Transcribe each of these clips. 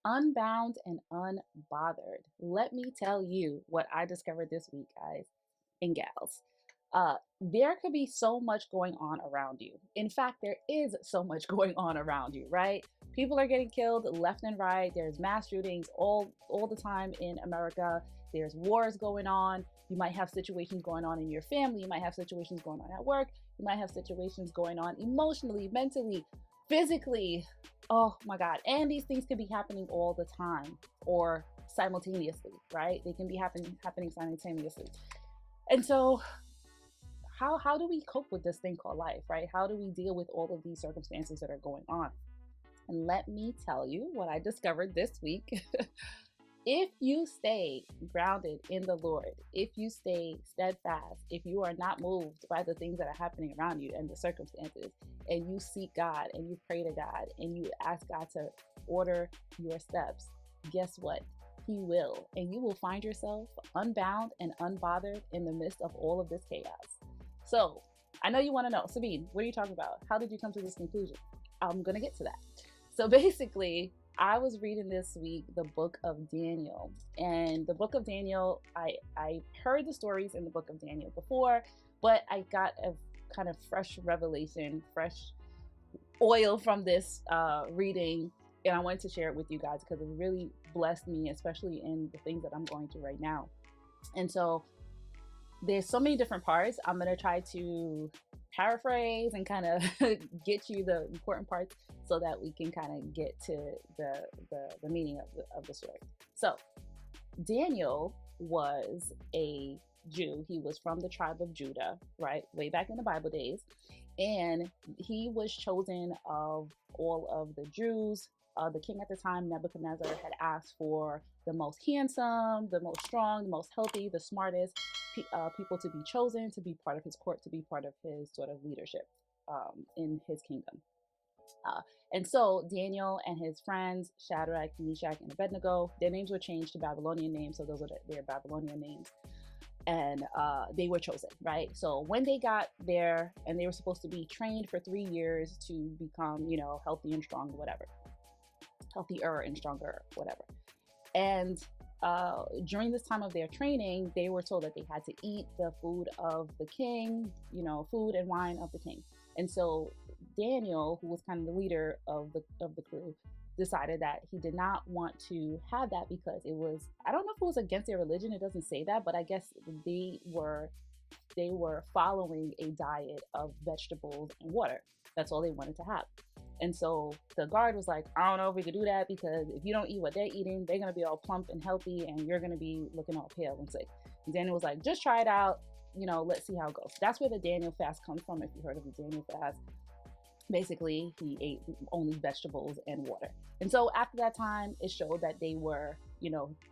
Unbound and Unbothered. Let me tell you what I discovered this week, guys and gals. There could be so much going on around you. In fact, there is so much going on around you, right? People are getting killed left and right. There's mass shootings all the time in America. There's wars going on. You might have situations going on in your family. You might have situations going on at work. You might have situations going on emotionally, mentally, physically. Oh my God. And these things can be happening all the time or simultaneously, right? They can be happening simultaneously. And so how do we cope with this thing called life, right? How do we deal with all of these circumstances that are going on? And let me tell you what I discovered this week. If you stay grounded in the Lord, if you stay steadfast, if you are not moved by the things that are happening around you and the circumstances, and you seek God and you pray to God and you ask God to order your steps, guess what? He will. And you will find yourself unbound and unbothered in the midst of all of this chaos. So I know you want to know, Sabine, what are you talking about? How did you come to this conclusion? I'm going to get to that. So basically, I was reading this week the book of Daniel. And the book of Daniel, I heard the stories in the book of Daniel before, but I got a kind of fresh revelation, fresh oil from this reading. And I wanted to share it with you guys because it really blessed me, especially in the things that I'm going through right now. And so there's so many different parts. I'm going to try to paraphrase and kind of get you the important parts so that we can kind of get to the meaning of the story. So Daniel was a Jew. He was from the tribe of Judah, right? Way back in the Bible days. And he was chosen of all of the Jews. The king at the time, Nebuchadnezzar, had asked for the most handsome, the most strong, the most healthy, the smartest people to be chosen, to be part of his court, to be part of his sort of leadership in his kingdom. And so Daniel and his friends, Shadrach, Meshach, and Abednego, their names were changed to Babylonian names, so those are their Babylonian names. And they were chosen, right? So when they got there, and they were supposed to be trained for 3 years to become, healthy and strong, whatever. Healthier and stronger, whatever. And during this time of their training, they were told that they had to eat the food of the king, food and wine of the king. And so Daniel, who was kind of the leader of the crew, decided that he did not want to have that because it was, I don't know if it was against their religion, it doesn't say that, but I guess they were following a diet of vegetables and water. That's all they wanted to have. And so the guard was like, I don't know if we could do that because if you don't eat what they're eating, they're going to be all plump and healthy and you're going to be looking all pale and sick. And Daniel was like, just try it out. Let's see how it goes. That's where the Daniel fast comes from. If you heard of the Daniel fast, basically he ate only vegetables and water. And so after that time, it showed that they were,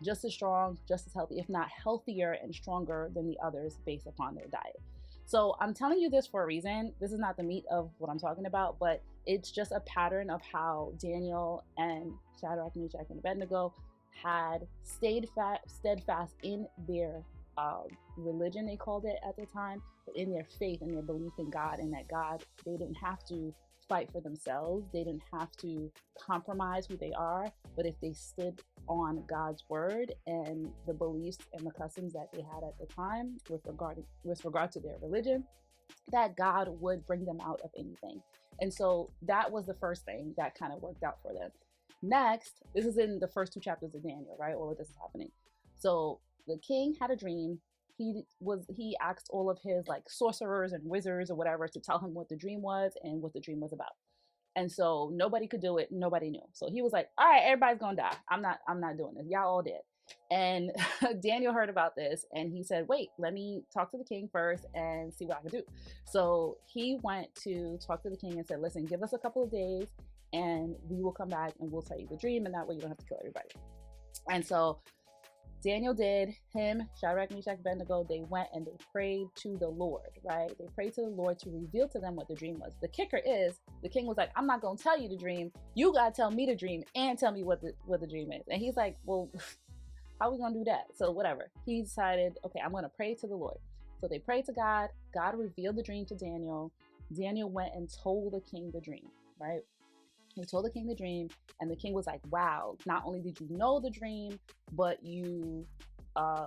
just as strong, just as healthy, if not healthier and stronger than the others based upon their diet. So I'm telling you this for a reason. This is not the meat of what I'm talking about, but it's just a pattern of how Daniel and Shadrach, Meshach, and Abednego had stayed steadfast in their religion, they called it at the time, but in their faith and their belief in God, and that God, they didn't have to fight for themselves. They didn't have to compromise who they are, but if they stood on God's word and the beliefs and the customs that they had at the time with regard to their religion, that God would bring them out of anything. And so that was the first thing that kind of worked out for them. Next, this is in the first 2 chapters of Daniel, right? All of this is happening. So the king had a dream. He asked all of his like sorcerers and wizards or whatever to tell him what the dream was and what the dream was about. And so nobody could do it. Nobody knew. So he was like, all right, everybody's going to die. I'm not doing this. Y'all all dead. And Daniel heard about this and he said, wait, let me talk to the king first and see what I can do. So he went to talk to the king and said, listen, give us a couple of days and we will come back and we'll tell you the dream. And that way you don't have to kill everybody. And so Daniel did, him, Shadrach, Meshach, Abednego, they went and they prayed to the Lord, right? They prayed to the Lord to reveal to them what the dream was. The kicker is, the king was like, I'm not going to tell you the dream. You got to tell me the dream and tell me what the dream is. And he's like, well, how are we going to do that? So whatever. He decided, okay, I'm going to pray to the Lord. So they prayed to God. God revealed the dream to Daniel. Daniel went and told the king the dream, right? He told the king the dream, and the king was like, wow, not only did you know the dream, but you,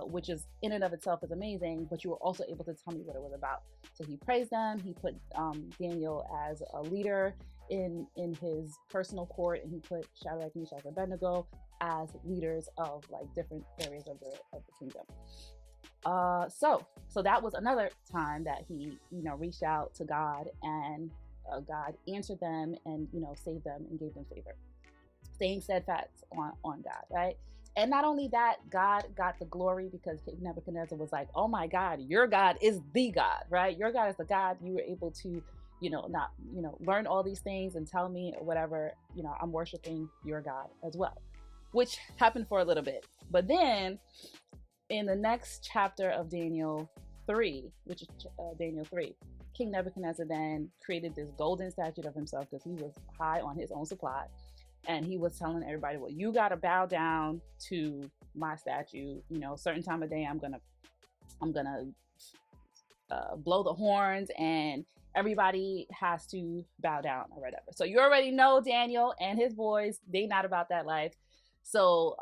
which is in and of itself is amazing, but you were also able to tell me what it was about. So he praised them. He put Daniel as a leader in his personal court, and he put Shadrach, Meshach, and Abednego as leaders of like different areas of the kingdom. So that was another time that he, reached out to God, and God answered them and, saved them and gave them favor, staying steadfast on God, right? And not only that, God got the glory, because King Nebuchadnezzar was like, oh my God, your God is the God, right? Your God is the God. You were able to, learn all these things and tell me or whatever, I'm worshiping your God as well, which happened for a little bit. But then in the next chapter of Daniel 3, which is Daniel 3, King Nebuchadnezzar then created this golden statue of himself, because he was high on his own supply. And he was telling everybody, well, you got to bow down to my statue. Certain time of day, I'm gonna blow the horns, and everybody has to bow down or whatever. So you already know Daniel and his boys, they not about that life. So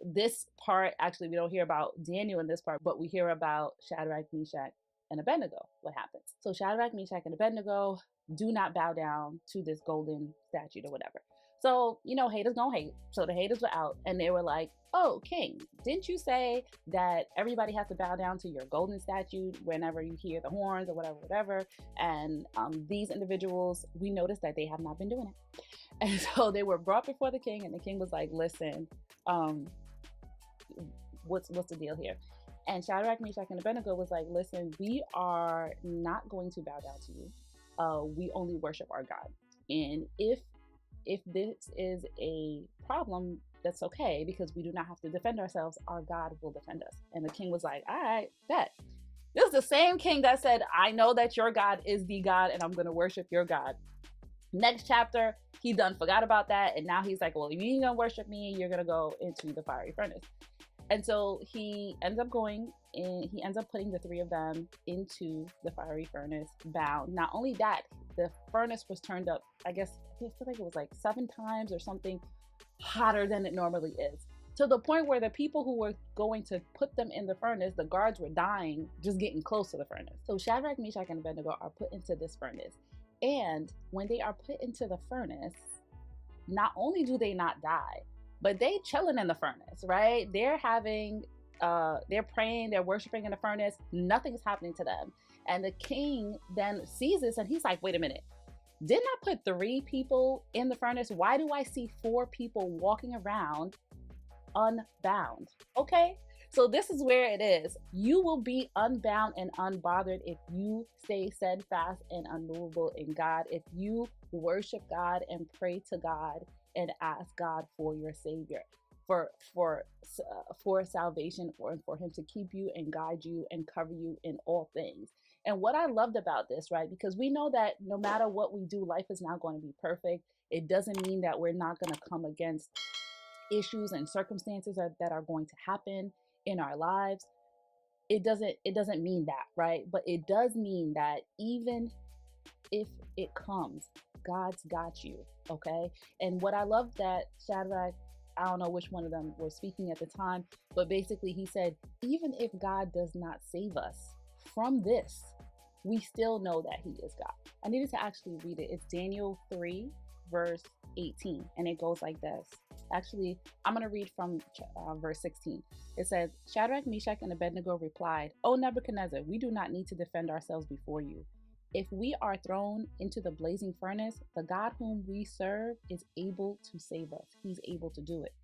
this part, actually, we don't hear about Daniel in this part, but we hear about Shadrach, Meshach, and Abednego, what happens. So Shadrach, Meshach, and Abednego do not bow down to this golden statue or whatever. So, haters gonna hate. So the haters were out, and they were like, oh, king, didn't you say that everybody has to bow down to your golden statue whenever you hear the horns or whatever? And these individuals, we noticed that they have not been doing it. And so they were brought before the king, and the king was like, listen, what's the deal here? And Shadrach, Meshach, and Abednego was like, listen, we are not going to bow down to you. We only worship our God. And if this is a problem, that's okay, because we do not have to defend ourselves. Our God will defend us. And the king was like, all right, bet. This is the same king that said, I know that your God is the God, and I'm going to worship your God. Next chapter, he done forgot about that. And now he's like, well, if you ain't going to worship me, you're going to go into the fiery furnace. And so he ends up going and he ends up putting the three of them into the fiery furnace, bound. Not only that, the furnace was turned up, I feel like it was like 7 times or something hotter than it normally is, to the point where the people who were going to put them in the furnace, the guards were dying just getting close to the furnace. So Shadrach, Meshach, and Abednego are put into this furnace. And when they are put into the furnace, not only do they not die, but they chilling in the furnace, right? They're praying, they're worshiping in the furnace. Nothing's happening to them. And the king then sees this, and he's like, wait a minute. Didn't I put 3 people in the furnace? Why do I see 4 people walking around unbound? Okay, so this is where it is. You will be unbound and unbothered if you stay steadfast and unmovable in God, if you worship God and pray to God and ask God for your Savior, for salvation, for Him to keep you and guide you and cover you in all things. And what I loved about this, right, because we know that no matter what we do, life is not going to be perfect. It doesn't mean that we're not going to come against issues and circumstances that are going to happen in our lives. It doesn't mean that, right? But it does mean that even if it comes, God's got you, okay? And what I love that Shadrach, I don't know which one of them was speaking at the time, but basically he said, even if God does not save us from this, we still know that He is God. I needed to actually read it. It's Daniel 3, verse 18, and it goes like this. Actually, I'm going to read from verse 16. It says, Shadrach, Meshach, and Abednego replied, O Nebuchadnezzar, we do not need to defend ourselves before you. If we are thrown into the blazing furnace, the God whom we serve is able to save us. He's able to do it.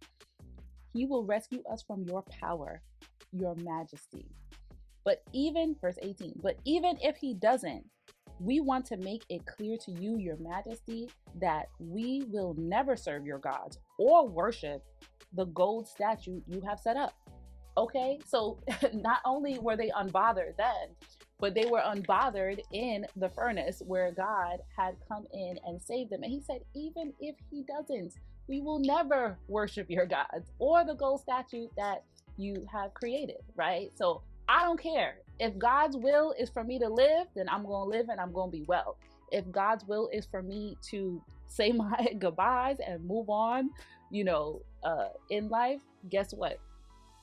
He will rescue us from your power, your majesty. But even, verse 18, but even if He doesn't, we want to make it clear to you, your majesty, that we will never serve your gods or worship the gold statue you have set up. Okay, so not only were they unbothered then, but they were unbothered in the furnace where God had come in and saved them. And He said, even if He doesn't, we will never worship your gods or the gold statue that you have created, right? So I don't care. If God's will is for me to live, then I'm going to live and I'm going to be well. If God's will is for me to say my goodbyes and move on, in life, guess what?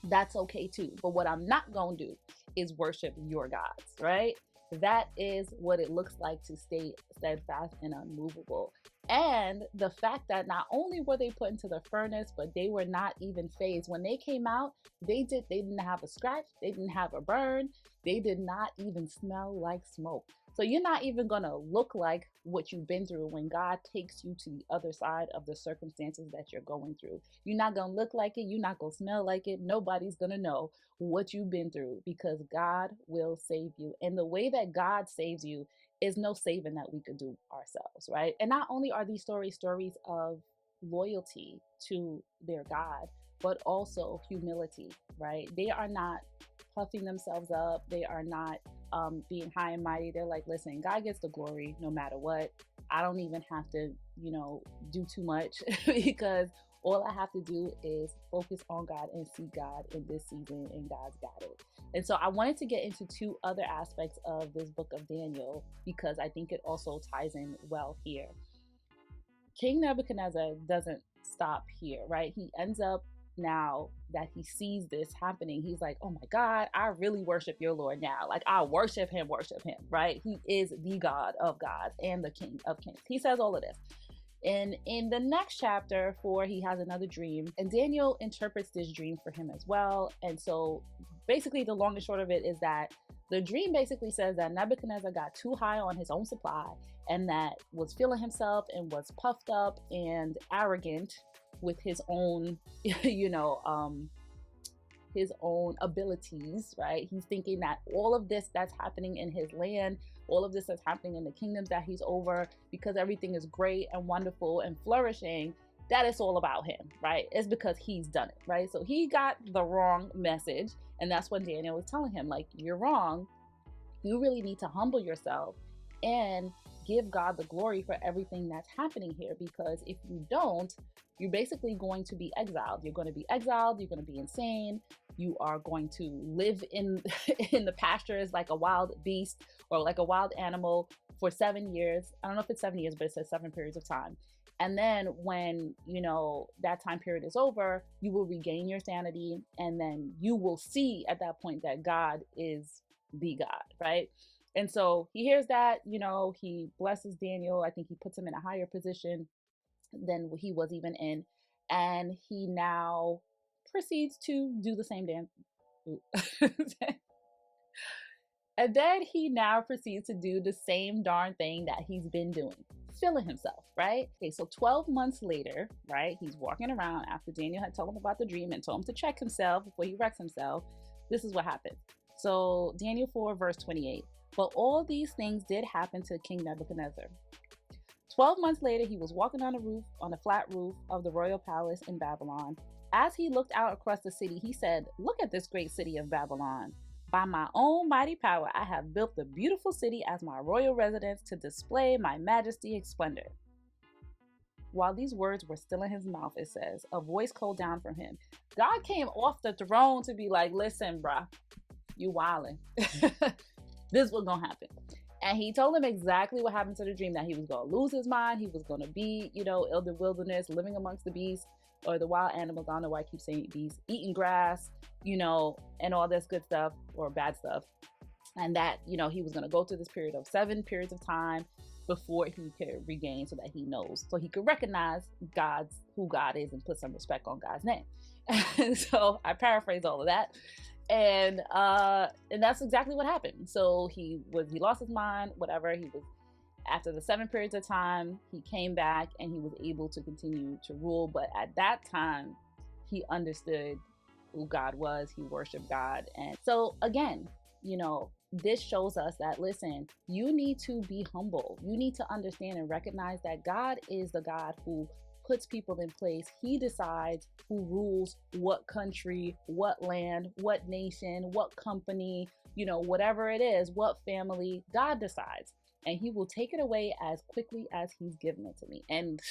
That's okay too. But what I'm not going to do is worship your gods, right? That is what it looks like to stay steadfast and unmovable. And the fact that not only were they put into the furnace, but they were not even phased. When they came out, they didn't have a scratch, they didn't have a burn, they did not even smell like smoke. So you're not even going to look like what you've been through when God takes you to the other side of the circumstances that you're going through. You're not going to look like it. You're not going to smell like it. Nobody's going to know what you've been through because God will save you. And the way that God saves you is no saving that we could do ourselves, right? And not only are these stories of loyalty to their God, but also humility, right? They are not puffing themselves up. They are not being high and mighty. They're like, listen, God gets the glory no matter what. I don't even have to, do too much because all I have to do is focus on God and see God in this season, and God's got it. And so I wanted to get into two other aspects of this book of Daniel because I think it also ties in well here. King Nebuchadnezzar doesn't stop here, right? He ends up, now that he sees this happening, he's like, oh my God, I really worship your Lord now. Like, I worship him, right? He is the God of gods and the King of kings. He says all of this. And in the next chapter 4, he has another dream, and Daniel interprets this dream for him as well. And so basically the long and short of it is that the dream basically says that Nebuchadnezzar got too high on his own supply and that was feeling himself and was puffed up and arrogant with his own, his own abilities, right? He's thinking that all of this that's happening in his land, all of this that's happening in the kingdoms that he's over, because everything is great and wonderful and flourishing, that it's all about him, right? It's because he's done it, right? So he got the wrong message. And that's what Daniel was telling him, like, you're wrong. You really need to humble yourself and give God the glory for everything that's happening here, because if you don't, you're basically going to be exiled. You're going to be exiled. You're going to be insane. You are going to live in in the pastures like a wild beast or like a wild animal for 7 years. I don't know if it's 7 years, but it says 7 periods of time. And then when, that time period is over, you will regain your sanity. And then you will see at that point that God is the God, right? And so he hears that, he blesses Daniel. I think he puts him in a higher position than he was even in. And he now proceeds to do the same damn. And then he now proceeds to do the same darn thing that he's been doing, filling himself, right? Okay, so 12 months later, right, he's walking around after Daniel had told him about the dream and told him to check himself before he wrecks himself. This is what happened. So Daniel 4, verse 28. But all these things did happen to King Nebuchadnezzar. 12 months later, he was walking on a flat roof of the royal palace in Babylon. As he looked out across the city, he said, look at this great city of Babylon. By my own mighty power, I have built the beautiful city as my royal residence to display my majesty and splendor. While these words were still in his mouth, it says, a voice called down from him. God came off the throne to be like, listen, bruh, you wildin'. This is what's gonna happen. And he told him exactly what happened to the dream, that he was going to lose his mind. He was going to be, in the wilderness, living amongst the beasts or the wild animals. I don't know why I keep saying beasts, eating grass, and all this good stuff or bad stuff. And that, he was going to go through this period of 7 periods of time before he could regain, so that he knows, so he could recognize who God is and put some respect on God's name. And so I paraphrase all of that. And that's exactly what happened. So he lost his mind, whatever. He was, after the 7 periods of time, he came back and he was able to continue to rule. But at that time, he understood who God was. He worshiped God. And so again, this shows us that, listen, you need to be humble. You need to understand and recognize that God is the God who puts people in place. He decides who rules what country, what land, what nation, what company, whatever it is, what family. God decides, and he will take it away as quickly as he's given it to me. And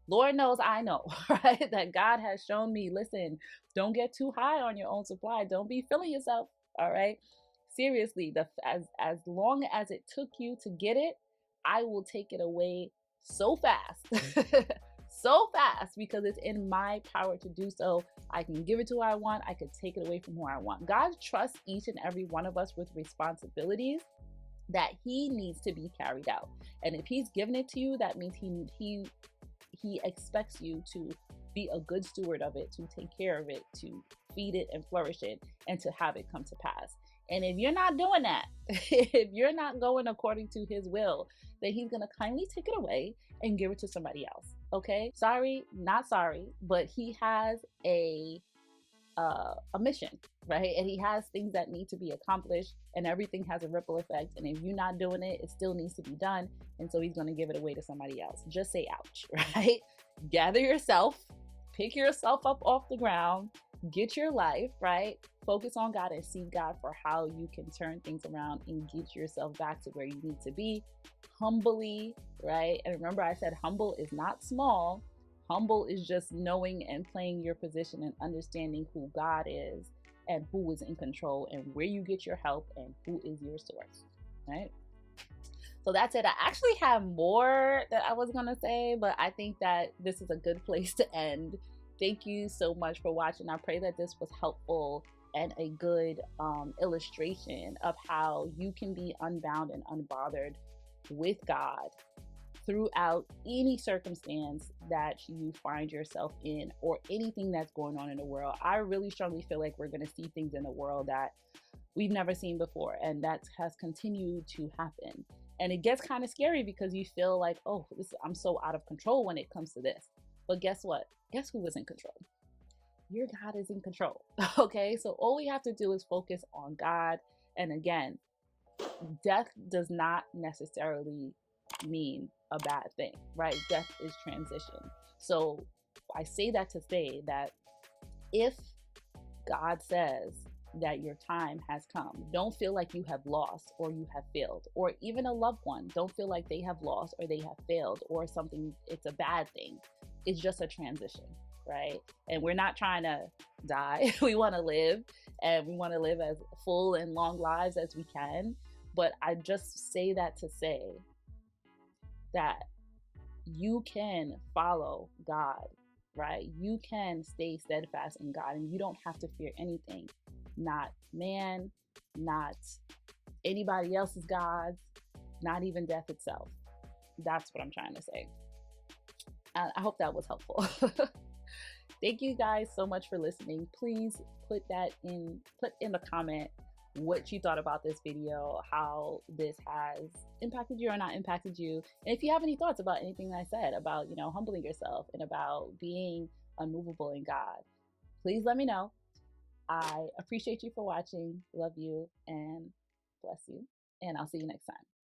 Lord knows I know, right, that God has shown me, listen, don't get too high on your own supply. Don't be filling yourself, all right? Seriously, as long as it took you to get it, I will take it away so fast. So fast, because it's in my power to do so. I can give it to who I want, I could take it away from who I want. God trusts each and every one of us with responsibilities that he needs to be carried out. And if he's given it to you, that means he expects you to be a good steward of it, to take care of it, to feed it and flourish it, and to have it come to pass. And if you're not doing that, if you're not going according to his will, then he's going to kindly take it away and give it to somebody else. Okay? Sorry, not sorry, but he has a mission, right? And he has things that need to be accomplished, and everything has a ripple effect. And if you're not doing it, it still needs to be done. And so he's going to give it away to somebody else. Just say ouch, right? Gather yourself, pick yourself up off the ground, get your life, right? Focus on God and seek God for how you can turn things around and get yourself back to where you need to be humbly, right? And remember, I said humble is not small. Humble is just knowing and playing your position and understanding who God is and who is in control and where you get your help and who is your source, right? So that's it. I actually have more that I was going to say, but I think that this is a good place to end. Thank you so much for watching. I pray that this was helpful and a good illustration of how you can be unbound and unbothered with God throughout any circumstance that you find yourself in, or anything that's going on in the world. I really strongly feel like we're going to see things in the world that we've never seen before, and that has continued to happen. And it gets kind of scary because you feel like, oh, I'm so out of control when it comes to this. But guess what? Guess who is in control? Your God is in control. Okay, so all we have to do is focus on God. And again, death does not necessarily mean a bad thing, right? Death is transition. So I say that to say that if God says that your time has come, don't feel like you have lost or you have failed, or even a loved one, don't feel like they have lost or they have failed or something, it's a bad thing. It's just a transition, right? And we're not trying to die. We want to live, and we want to live as full and long lives as we can. But I just say that to say that you can follow God, right? You can stay steadfast in God, and you don't have to fear anything. Not man, not anybody else's gods, not even death itself. That's what I'm trying to say. I hope that was helpful. Thank you guys so much for listening. Please put in the comment what you thought about this video, how this has impacted you or not impacted you. And if you have any thoughts about anything I said about, humbling yourself and about being unmovable in God, please let me know. I appreciate you for watching. Love you and bless you. And I'll see you next time.